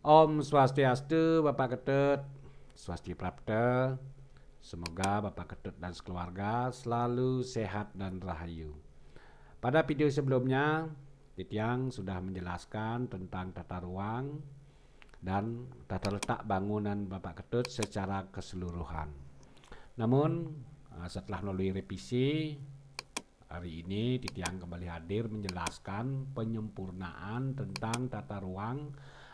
Om Swastiastu, Bapak Ketut, Swasti Prapta. Semoga Bapak Ketut dan sekeluarga selalu sehat dan rahayu. Pada video sebelumnya, Titiang sudah menjelaskan tentang tata ruang dan tata letak bangunan Bapak Ketut secara keseluruhan. Namun, setelah melalui revisi, hari ini Titiang kembali hadir menjelaskan penyempurnaan tentang tata ruang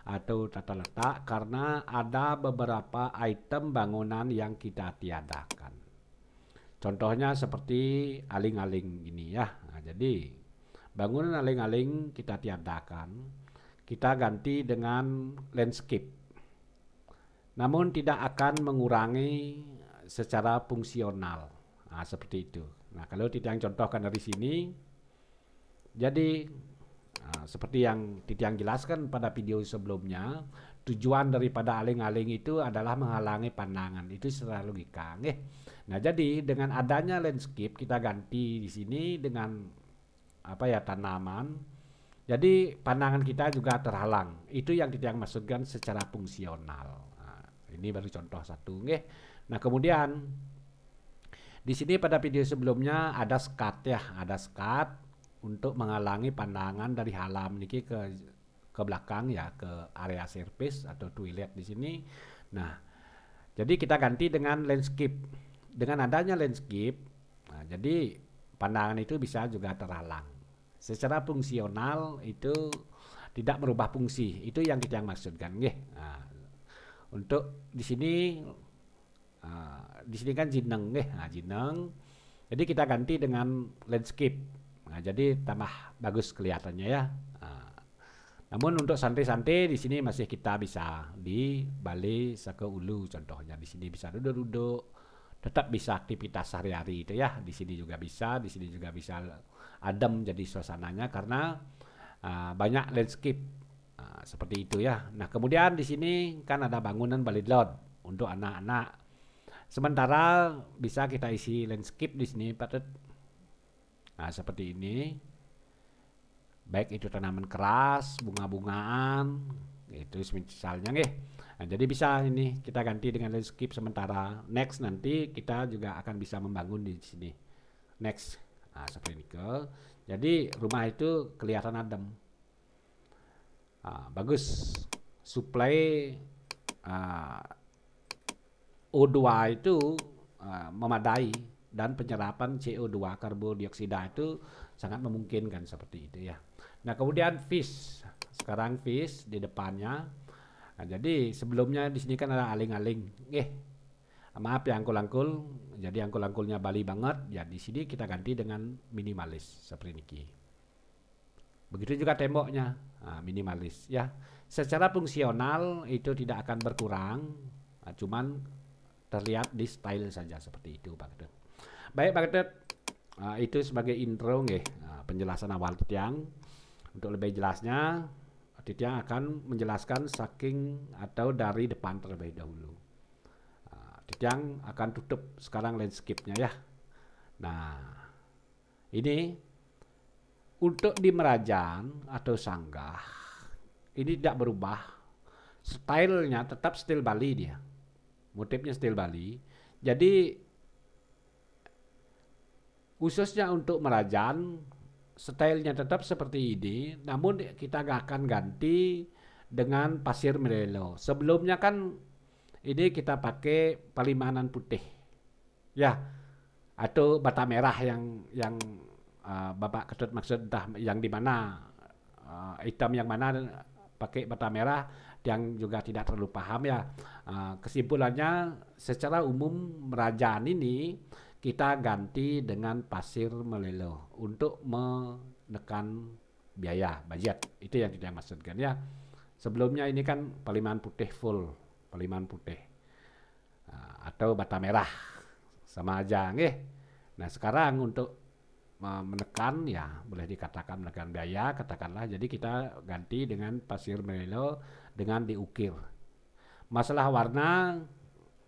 atau tata letak karena ada beberapa item bangunan yang kita tiadakan. Contohnya seperti aling-aling ini ya. Nah, jadi bangunan aling-aling kita tiadakan, kita ganti dengan landscape. Namun tidak akan mengurangi secara fungsional. Nah, seperti itu. Nah, kalau Titiang contohkan dari sini, jadi seperti yang Titiang jelaskan pada video sebelumnya, tujuan daripada aling-aling itu adalah menghalangi pandangan. Itu secara logika, nggih. Nah, jadi dengan adanya landscape kita ganti di sini dengan tanaman. Jadi pandangan kita juga terhalang. Itu yang Titiang maksudkan secara fungsional. Nah, ini baru contoh satu, nggih. Nah, kemudian di sini pada video sebelumnya ada skat ya, ada skat untuk menghalangi pandangan dari halam niki ke belakang ya, ke area service atau toilet di sini. Nah, jadi kita ganti dengan landscape. Dengan adanya landscape, nah, jadi pandangan itu bisa juga terhalang. Secara fungsional itu tidak merubah fungsi. Itu yang kita maksudkan, nggih. Nah, untuk di sini kan jineng nggih. Nah, jineng. Jadi kita ganti dengan landscape. Nah, jadi tambah bagus kelihatannya ya. Nah, namun untuk santai-santai di sini masih kita bisa di Bali Saka Ulu contohnya. Di sini bisa duduk-duduk, tetap bisa aktivitas sehari-hari itu ya. Di sini juga bisa, di sini juga bisa adem jadi suasananya karena banyak landscape seperti itu ya. Nah, kemudian di sini kan ada bangunan balidlon untuk anak-anak. Sementara bisa kita isi landscape di sini, Pak. Nah, seperti ini. Baik itu tanaman keras, bunga-bungaan, itu misalnya nggih. Nah, jadi bisa ini kita ganti dengan landscape sementara. Next nanti kita juga akan bisa membangun di sini. Next. Nah, seperti ini ke. Jadi rumah itu kelihatan adem. Bagus. Suplai O2 itu memadai dan penyerapan CO2 karbon dioksida itu sangat memungkinkan seperti itu ya. Nah, kemudian fish. Sekarang fish di depannya. Nah, jadi sebelumnya di sini kan ada aling-aling. Maaf ya angkul-angkul. Jadi angkul-angkulnya Bali banget. Ya di sini kita ganti dengan minimalis seperti ini. Begitu juga temboknya, minimalis ya. Secara fungsional itu tidak akan berkurang, cuman terlihat di style saja seperti itu, Pak Ketut. Baik, Pak Ketut, itu sebagai intro nggih, penjelasan awal Titiang. Untuk lebih jelasnya, Titiang akan menjelaskan saking atau dari depan terlebih dahulu. Titiang akan tutup sekarang landscape-nya ya. Nah, ini untuk di Merajan atau Sanggah ini tidak berubah. Stylenya tetap style Bali dia. Motifnya style Bali. Jadi khususnya untuk Merajan stylenya tetap seperti ini, namun kita akan ganti dengan pasir merelo. Sebelumnya kan ini kita pakai palimanan putih. Ya, atau bata merah yang Bapak Ketut maksud entah yang di mana hitam yang mana pakai bata merah yang juga tidak terlalu paham ya. Kesimpulannya secara umum Merajan ini kita ganti dengan pasir melelo untuk menekan biaya budget. Itu yang kita maksudkan ya. Sebelumnya ini kan paliman putih full, paliman putih atau bata merah sama aja nggih. Nah, sekarang untuk menekan ya boleh dikatakan menekan biaya katakanlah, jadi kita ganti dengan pasir melelo dengan diukir. Masalah warna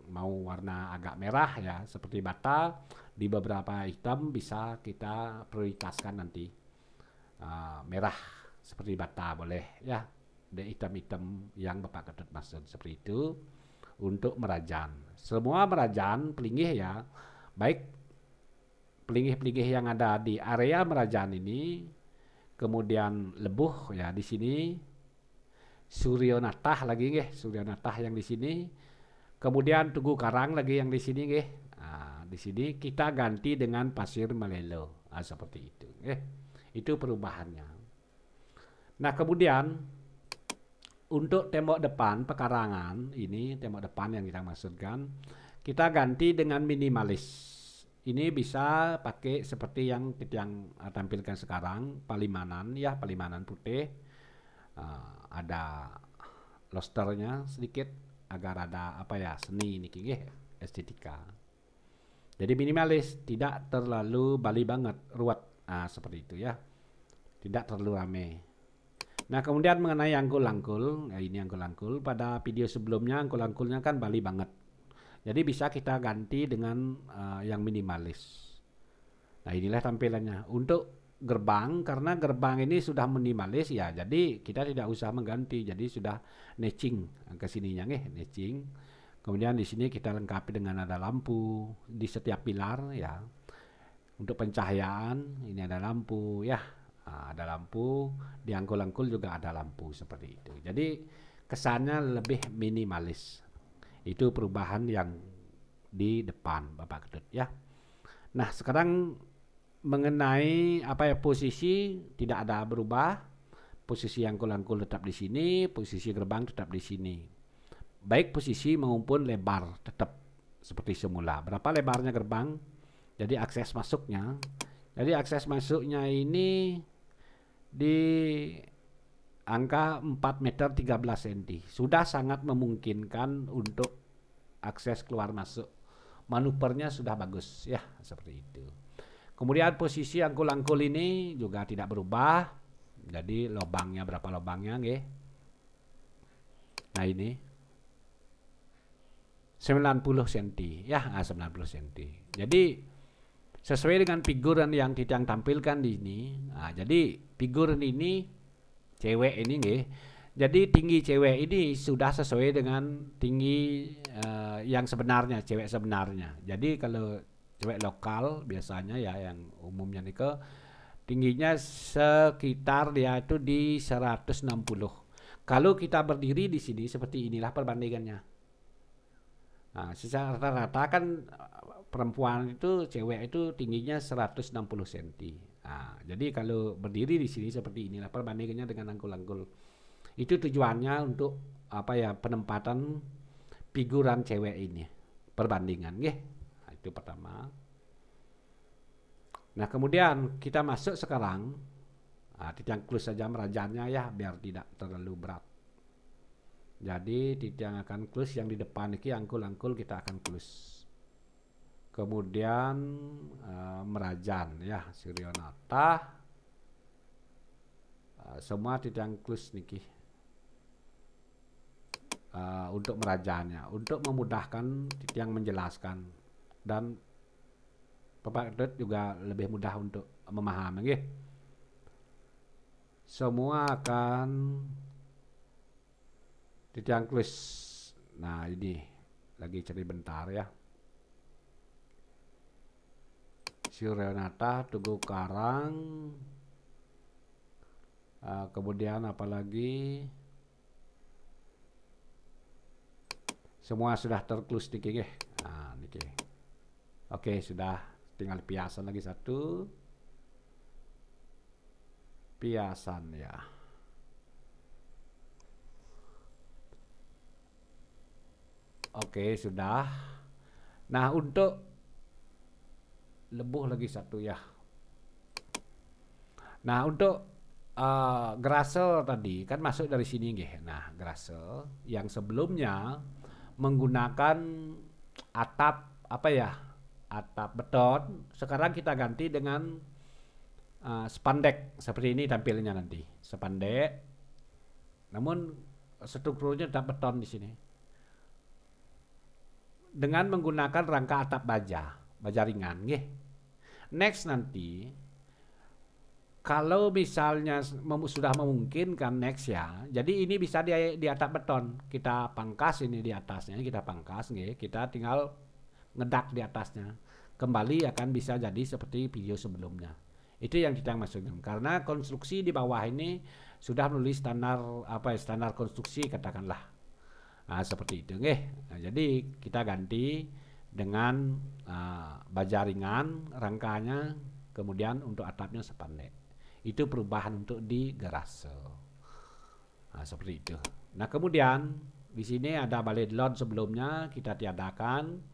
mau warna agak merah ya seperti bata, di beberapa hitam bisa kita prioritaskan nanti merah seperti bata boleh ya. hitam-hitam yang Bapak Ketut maksud seperti itu untuk merajan. Semua merajan pelingih ya, baik pelingih-pelingih yang ada di area merajan ini, kemudian lebuh ya di sini, Suryonatah lagi nggih, Suryonatah yang di sini, kemudian Tugu Karang lagi yang di sini nggih. Nah, di sini kita ganti dengan pasir Malelo. Nah, seperti itu nggih. Itu perubahannya. Nah, kemudian untuk tembok depan pekarangan ini, tembok depan yang kita maksudkan, kita ganti dengan minimalis. Ini bisa pakai seperti yang tampilkan sekarang, palimanan ya, palimanan putih. Ada lusternya sedikit agar ada apa ya, seni ini estetika. Jadi minimalis, tidak terlalu Bali banget, ruwet. Seperti itu ya. Tidak terlalu ramai. Nah, kemudian mengenai angkul-angkul, ya ini angkul-angkul. Pada video sebelumnya angkul-angkulnya kan Bali banget. Jadi bisa kita ganti dengan yang minimalis. Nah, inilah tampilannya. Untuk gerbang, karena gerbang ini sudah minimalis ya, jadi kita tidak usah mengganti. Jadi sudah netching ke sininya netching. Kemudian di sini kita lengkapi dengan ada lampu di setiap pilar ya. Untuk pencahayaan ini ada lampu ya. Ada lampu, di angkul-angkul juga ada lampu seperti itu. Jadi kesannya lebih minimalis. Itu perubahan yang di depan Bapak Ketut ya. Nah, sekarang mengenai apa ya, posisi tidak ada berubah. Posisi angkul-angkul tetap di sini, posisi gerbang tetap di sini. Baik posisi maupun lebar tetap seperti semula. Berapa lebarnya gerbang? Jadi akses masuknya. Jadi akses masuknya ini di angka 4 meter 13 cm. Sudah sangat memungkinkan untuk akses keluar masuk. Manuvernya sudah bagus ya, seperti itu. Kemudian posisi angkul-angkul ini juga tidak berubah. Jadi lubangnya berapa lubangnya nggih? Nah, ini 90 cm ya, 90 cm. Jadi sesuai dengan figuran yang kita tampilkan di sini. Nah, jadi figuran ini cewek ini nggih. Jadi tinggi cewek ini sudah sesuai dengan tinggi yang sebenarnya, cewek sebenarnya. Jadi kalau cewek lokal biasanya ya yang umumnya nih tingginya sekitar dia itu di 160. Kalau kita berdiri di sini seperti inilah perbandingannya. Nah, secara rata-rata kan perempuan itu, cewek itu tingginya 160 cm. Nah, jadi kalau berdiri di sini seperti inilah perbandingannya dengan angkul-angkul. Itu tujuannya untuk apa ya, penempatan figuran cewek ini. Perbandingan nggih. Nah, itu pertama. Nah, kemudian kita masuk sekarang. Nah, tiang klus saja merajannya ya biar tidak terlalu berat. Jadi tiang akan klus yang di depan ini angkul-angkul kita akan klus. Kemudian merajan ya, Suryonatah. Semua tiang klus niki. Untuk merajannya, untuk memudahkan tiang menjelaskan dan Bapak Ketut juga lebih mudah untuk memahami nggih. Semua akan tiang klus. Nah, ini lagi cari bentar ya. Suryonatah, Tugu Karang, kemudian apalagi semua sudah terklus niki. Nah, niki. Oke, sudah tinggal piasan lagi satu. Piasan ya. Oke, sudah. Nah, untuk lebuh lagi satu ya. Nah, untuk grase tadi kan masuk dari sini nggih. Nah, grase yang sebelumnya menggunakan atap apa ya? Atap beton, sekarang kita ganti dengan spandek seperti ini tampilnya nanti. Spandek. Namun strukturnya tetap beton di sini. Dengan menggunakan rangka atap baja ringan nggih. Next nanti Kalau misalnya sudah memungkinkan next ya, jadi ini bisa di atap beton. Kita pangkas ini di atasnya, kita pangkas, nggih. Kita tinggal ngedak di atasnya. Kembali akan bisa jadi seperti video sebelumnya. Itu yang kita maksudkan. Karena konstruksi di bawah ini sudah menulis standar apa ya, standar konstruksi katakanlah. Nah, seperti itu, nggih. Nah, jadi kita ganti dengan baja ringan rangkanya, kemudian untuk atapnya sepandek. Itu perubahan untuk di garase. Nah, seperti itu. Nah, kemudian di sini ada baledlon sebelumnya kita tiadakan.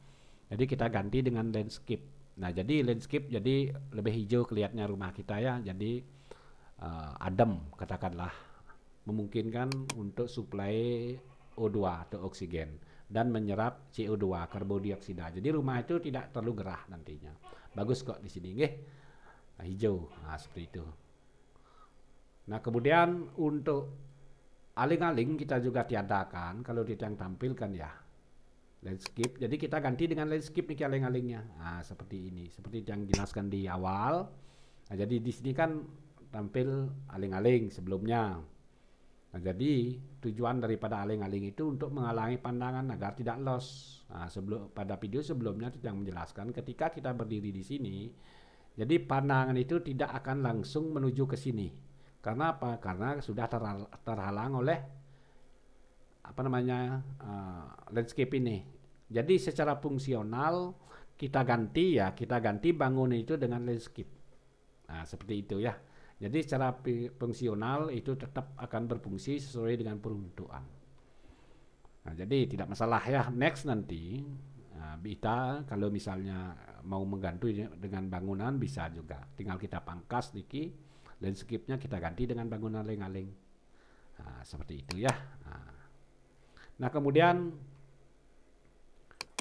Jadi kita ganti dengan landscape. Nah, jadi landscape jadi lebih hijau kelihatannya rumah kita ya. Jadi adem katakanlah, memungkinkan untuk suplai O2 atau oksigen dan menyerap CO2 karbon dioksida. Jadi rumah itu tidak terlalu gerah nantinya. Bagus kok di sini, nggih. Nah, hijau. Nah, seperti itu. Nah, kemudian untuk aling-aling kita juga tiadakan kalau yang tampilkan ya landscape. Jadi kita ganti dengan landscape nih aling-alingnya. Nah, seperti ini, seperti yang dijelaskan di awal. Nah, jadi di sini kan tampil aling-aling sebelumnya. Nah, jadi tujuan daripada aling-aling itu untuk menghalangi pandangan agar tidak loss. Nah, pada video sebelumnya yang menjelaskan ketika kita berdiri di sini, jadi pandangan itu tidak akan langsung menuju ke sini. Karena apa? Karena sudah terhalang oleh apa namanya landscape ini. Jadi secara fungsional kita ganti bangunan itu dengan landscape. Nah, seperti itu ya. Jadi secara fungsional itu tetap akan berfungsi sesuai dengan peruntukan. Nah, jadi tidak masalah ya. Next nanti kita kalau misalnya mau mengganti dengan bangunan bisa juga. Tinggal kita pangkas dikit. Landscape-nya kita ganti dengan bangunan aling-aling. Nah, seperti itu ya. Nah, kemudian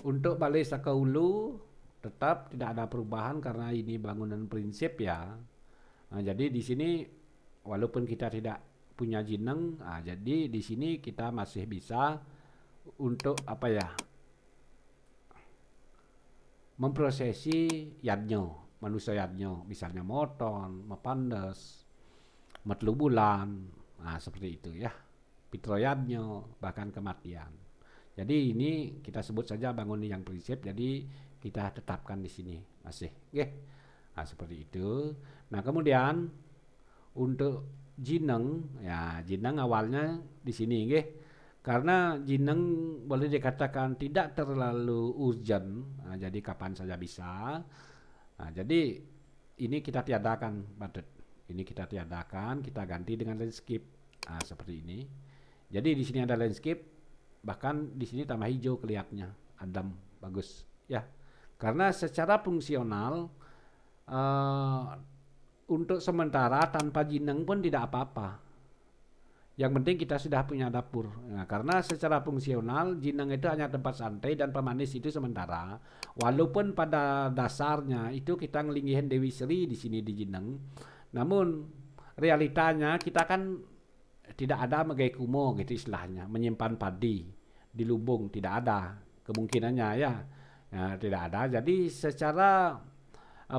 untuk balai saka hulu tetap tidak ada perubahan karena ini bangunan prinsip ya. Nah, jadi di sini walaupun kita tidak punya jineng, jadi di sini kita masih bisa untuk apa ya? Memprosesi yadnyo. Manusia yadnyo, misalnya moton, mepandes, metlu bulan, nah seperti itu ya, pitroyadnyo, bahkan kematian. Jadi ini kita sebut saja bangunan yang prinsip, jadi kita tetapkan di sini masih, oke? Nah seperti itu. Nah kemudian untuk jineng, ya jineng awalnya di sini, oke? Karena jineng boleh dikatakan tidak terlalu urgent, nah, jadi kapan saja bisa. Nah, jadi ini kita tiadakan, Badet. Ini kita tiadakan, kita ganti dengan landscape. Nah, seperti ini. Jadi di sini ada landscape, bahkan di sini tambah hijau kelihatannya, adem, bagus, ya. Karena secara fungsional untuk sementara tanpa jineng pun tidak apa-apa. Yang penting kita sudah punya dapur. Nah, karena secara fungsional jineng itu hanya tempat santai dan pemanis itu sementara. Walaupun pada dasarnya itu kita ngelingihin Dewi Sri di sini di jineng. Namun realitanya kita kan tidak ada megai kumo gitu istilahnya, menyimpan padi di lumbung, tidak ada kemungkinannya ya. Ya tidak ada. Jadi secara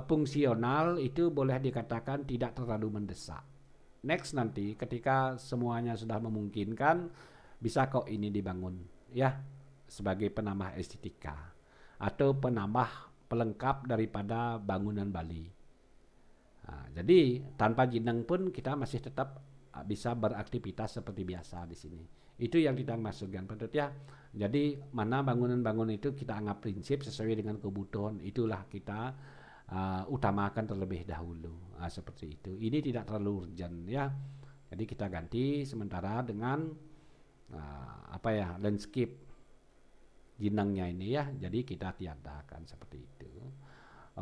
fungsional itu boleh dikatakan tidak terlalu mendesak. Next nanti ketika semuanya sudah memungkinkan bisa kok ini dibangun ya sebagai penambah estetika atau penambah pelengkap daripada bangunan Bali. Nah, jadi tanpa jineng pun kita masih tetap bisa beraktivitas seperti biasa di sini. Itu yang kita maksudkan Pak ya. Jadi mana bangunan-bangunan itu kita anggap prinsip sesuai dengan kebutuhan, itulah kita utamakan terlebih dahulu. Seperti itu. Ini tidak terlalu urgent ya. Jadi kita ganti sementara dengan apa ya, landscape jinengnya ini ya. Jadi kita tiadakan seperti itu.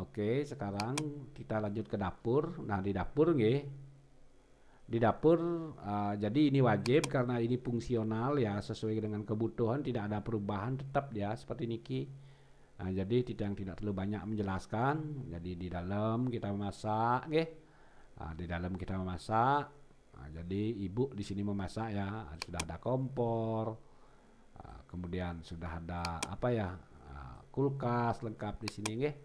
Oke, sekarang kita lanjut ke dapur. Nah, di dapur nggih. Di dapur jadi ini wajib karena ini fungsional ya, sesuai dengan kebutuhan, tidak ada perubahan, tetap ya seperti niki. Nah, jadi tidak terlalu banyak menjelaskan. Jadi di dalam kita memasak, nggih. Nah, di dalam kita memasak. Nah, jadi ibu di sini memasak ya. Sudah ada kompor. Kemudian sudah ada apa ya? Kulkas lengkap di sini, nggih.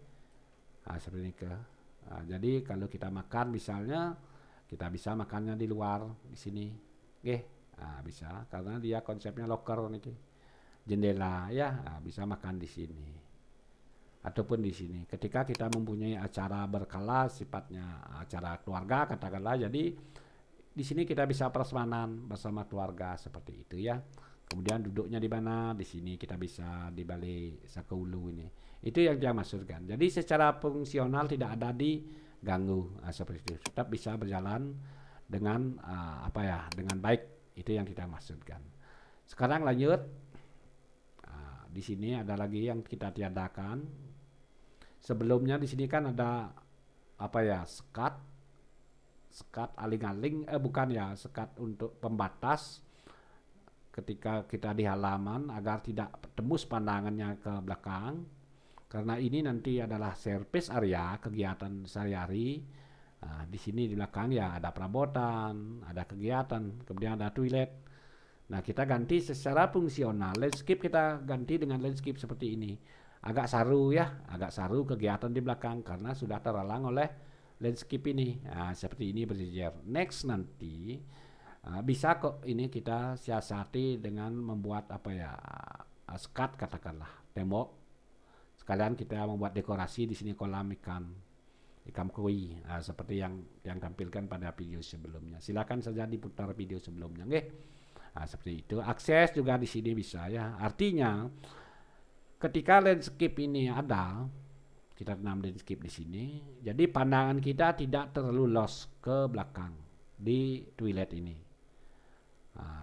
Nah, seperti ini ke. Nah, jadi kalau kita makan misalnya Kita bisa makannya di luar di sini. Oke, bisa karena dia konsepnya locker nih. Jendela ya, bisa makan di sini ataupun di sini. Ketika kita mempunyai acara berkala sifatnya acara keluarga katakanlah, jadi di sini kita bisa prasmanan bersama keluarga seperti itu ya. Kemudian duduknya di mana? Di sini kita bisa di balik Sakaulu ini. Itu yang dia maksudkan. Jadi secara fungsional tidak ada diganggu seperti itu. Tetap bisa berjalan dengan dengan baik. Itu yang kita maksudkan. Sekarang lanjut. Di sini ada lagi yang kita tiadakan. Sebelumnya di sini kan ada sekat aling-aling, bukan ya, sekat untuk pembatas ketika kita di halaman agar tidak tembus pandangannya ke belakang, karena ini nanti adalah service area kegiatan sehari-hari. Di sini di belakang ya ada perabotan, ada kegiatan, kemudian ada toilet. Nah, kita ganti secara fungsional, landscape kita ganti dengan landscape seperti ini. Agak saru ya, agak saru kegiatan di belakang karena sudah terhalang oleh landscape ini. Seperti ini berjejer. Next nanti bisa kok ini kita siasati dengan membuat sekat katakanlah, tembok. Sekalian kita membuat dekorasi di sini kolam ikan koi, seperti yang tampilkan pada video sebelumnya. Silakan saja diputar video sebelumnya, nggih. Seperti itu. Akses juga di sini bisa ya. Artinya ketika landscape ini ada, kita tanam landscape di sini, jadi pandangan kita tidak terlalu lost ke belakang di toilet ini.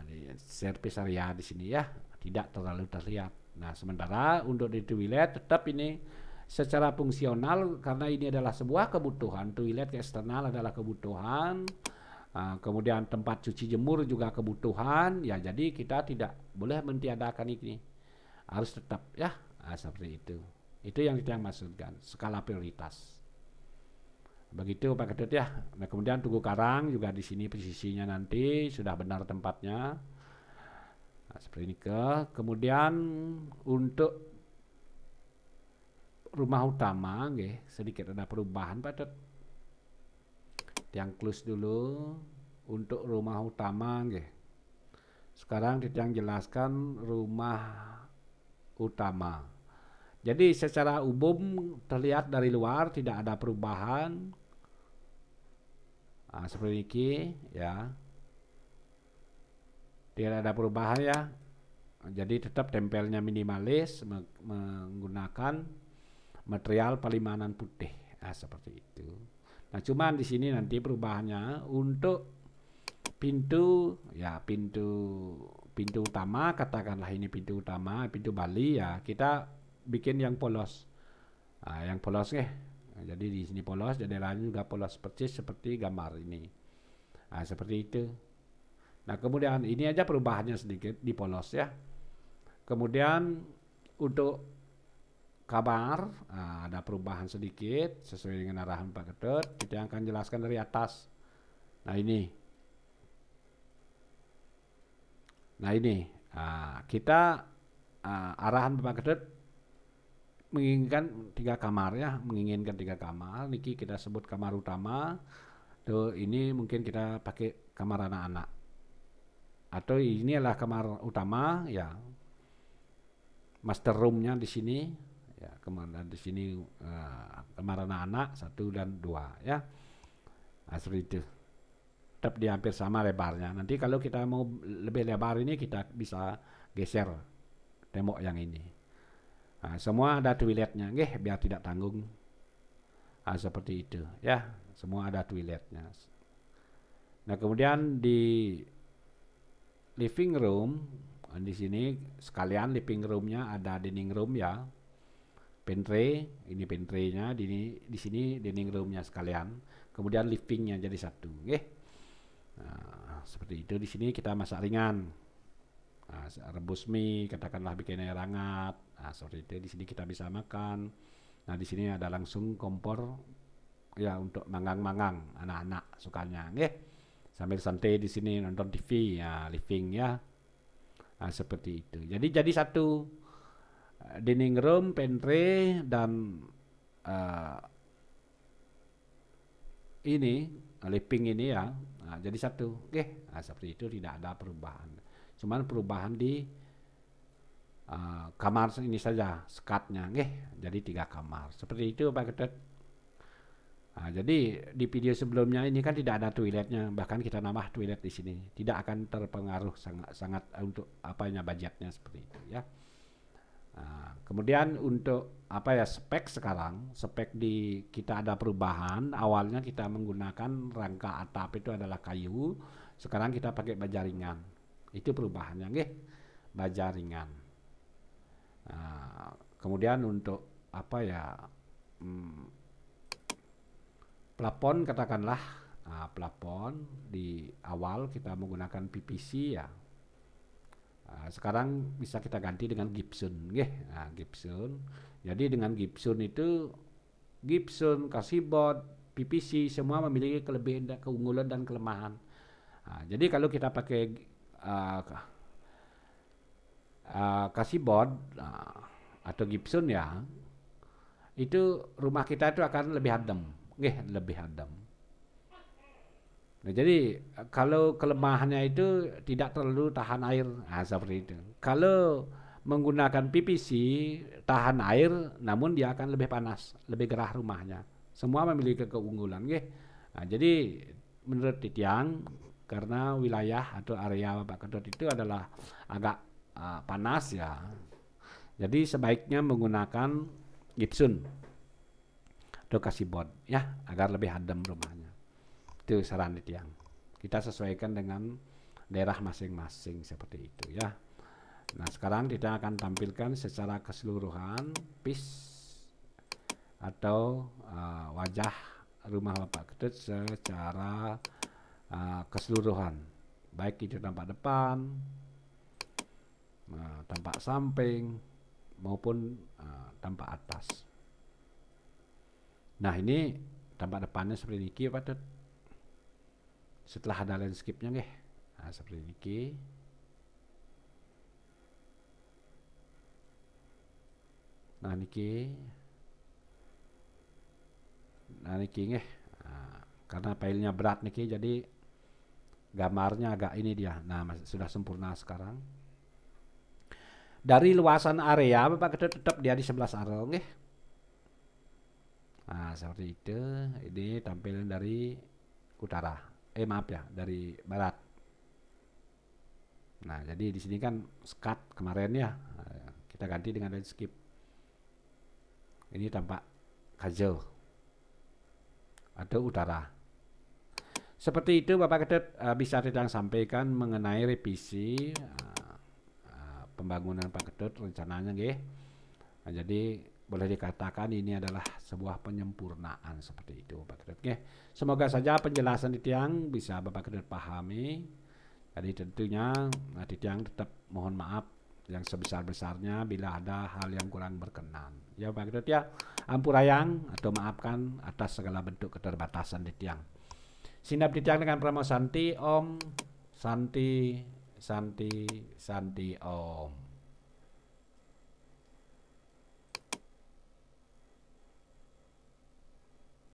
Di service area di sini ya, tidak terlalu terlihat. Nah, sementara untuk di toilet tetap ini secara fungsional karena ini adalah sebuah kebutuhan. Toilet ke eksternal adalah kebutuhan. Kemudian tempat cuci jemur juga kebutuhan ya, jadi kita tidak boleh mentiadakan ini, harus tetap ya seperti itu yang kita maksudkan skala prioritas begitu Pak Ketut ya. Nah, kemudian Tugu Karang juga di sini posisinya nanti sudah benar tempatnya, seperti ini kemudian untuk rumah utama sedikit ada perubahan Pak Ketut. Yang close dulu untuk rumah utama sekarang Tiang jelaskan rumah utama. Jadi secara umum terlihat dari luar tidak ada perubahan. Seperti ini ya. Tidak ada perubahan ya. Jadi tetap tempelnya minimalis menggunakan material palimanan putih. Seperti itu. Nah, cuman di sini nanti perubahannya untuk pintu utama, katakanlah ini pintu utama, pintu Bali ya, kita bikin yang polos. Yang polos jadi di sini polos, jendelanya juga polos persis seperti gambar ini. Seperti itu. Nah, kemudian ini aja perubahannya sedikit di polos ya. Kemudian untuk kamar ada perubahan sedikit sesuai dengan arahan Pak Ketut. Kita akan jelaskan dari atas. Nah ini kita arahan Pak Ketut menginginkan 3 kamar ya, niki kita sebut kamar utama. Tuh ini mungkin kita pakai kamar anak-anak, atau ini adalah kamar utama ya, master roomnya di sini ya, kemudian di sini kamar anak-anak 1 dan 2 ya. Seperti itu. Tetap di hampir sama lebarnya. Nanti kalau kita mau lebih lebar ini kita bisa geser tembok yang ini. Semua ada toiletnya, biar tidak tanggung. Seperti itu ya. Semua ada toiletnya. Nah, kemudian di living room di sini sekalian living roomnya ada dining room ya. Pantry, ini pantry-nya, di sini dining room-nya sekalian. Kemudian living-nya jadi satu, Nah, seperti itu. Di sini kita masak ringan. Rebus mie, katakanlah bikin air hangat. Seperti itu. Di sini kita bisa makan. Nah, di sini ada langsung kompor ya untuk manggang-manggang anak-anak sukanya, Sambil santai di sini nonton TV ya, living ya. Seperti itu. Jadi satu dining room, pantry dan ini living ini ya, jadi satu. Oke, seperti itu, tidak ada perubahan. Cuman perubahan di kamar ini saja, sekatnya, jadi 3 kamar. Seperti itu Pak Ketut. Jadi di video sebelumnya ini kan tidak ada toiletnya, bahkan kita nambah toilet di sini, tidak akan terpengaruh sangat untuk budgetnya seperti itu ya. Kemudian untuk spek sekarang, spek di kita ada perubahan. Awalnya kita menggunakan rangka atap itu adalah kayu, sekarang kita pakai baja ringan. Itu perubahannya, baja ringan. Kemudian untuk plafon katakanlah, plafon di awal kita menggunakan PVC ya. Sekarang bisa kita ganti dengan gypsum, gypsum. Jadi dengan gypsum itu, gypsum, kasibot, PVC semua memiliki kelebihan, keunggulan dan kelemahan. Jadi kalau kita pakai kasibot atau gypsum ya, itu rumah kita itu akan lebih adem, lebih adem. Nah, jadi kalau kelemahannya itu tidak terlalu tahan air, seperti itu. Kalau menggunakan PVC tahan air, namun dia akan lebih panas, lebih gerah rumahnya. Semua memiliki keunggulan, jadi menurut Titiang, karena wilayah atau area Bapak Ketut itu adalah agak panas ya, jadi sebaiknya menggunakan gypsum atau kasibot ya, agar lebih adem rumahnya. Itu saran Titiang. Kita sesuaikan dengan daerah masing-masing seperti itu ya. Nah, sekarang Titiang akan tampilkan secara keseluruhan piece atau wajah rumah Bapak Ketut secara keseluruhan, baik itu tampak depan, tampak samping maupun tampak atas. Nah, ini tampak depannya seperti ini Pak Ketut. Setelah ada landscape-nya seperti ini. Nah niki karena filenya berat niki, jadi gambarnya agak ini dia. Nah, sudah sempurna sekarang. Dari luasan area Bapak Ketut tetap dia di 11 aro seperti itu. Ini tampilan dari utara. Dari barat. Nah, jadi di sini kan skat kemarin ya, kita ganti dengan landscape. Ini tampak hijau atau utara. Seperti itu Bapak Ketut bisa Titiang sampaikan mengenai revisi pembangunan Pak Ketut rencananya jadi boleh dikatakan ini adalah sebuah penyempurnaan seperti itu Pak Ketut. Semoga saja penjelasan Titiang bisa Bapak Ketut pahami. Jadi tentunya Titiang tetap mohon maaf yang sebesar-besarnya bila ada hal yang kurang berkenan. Ya Pak Ketut ya, ampurayang atau maafkan atas segala bentuk keterbatasan Titiang. Sinap Titiang dengan Pramo Santi Om, Santi Om.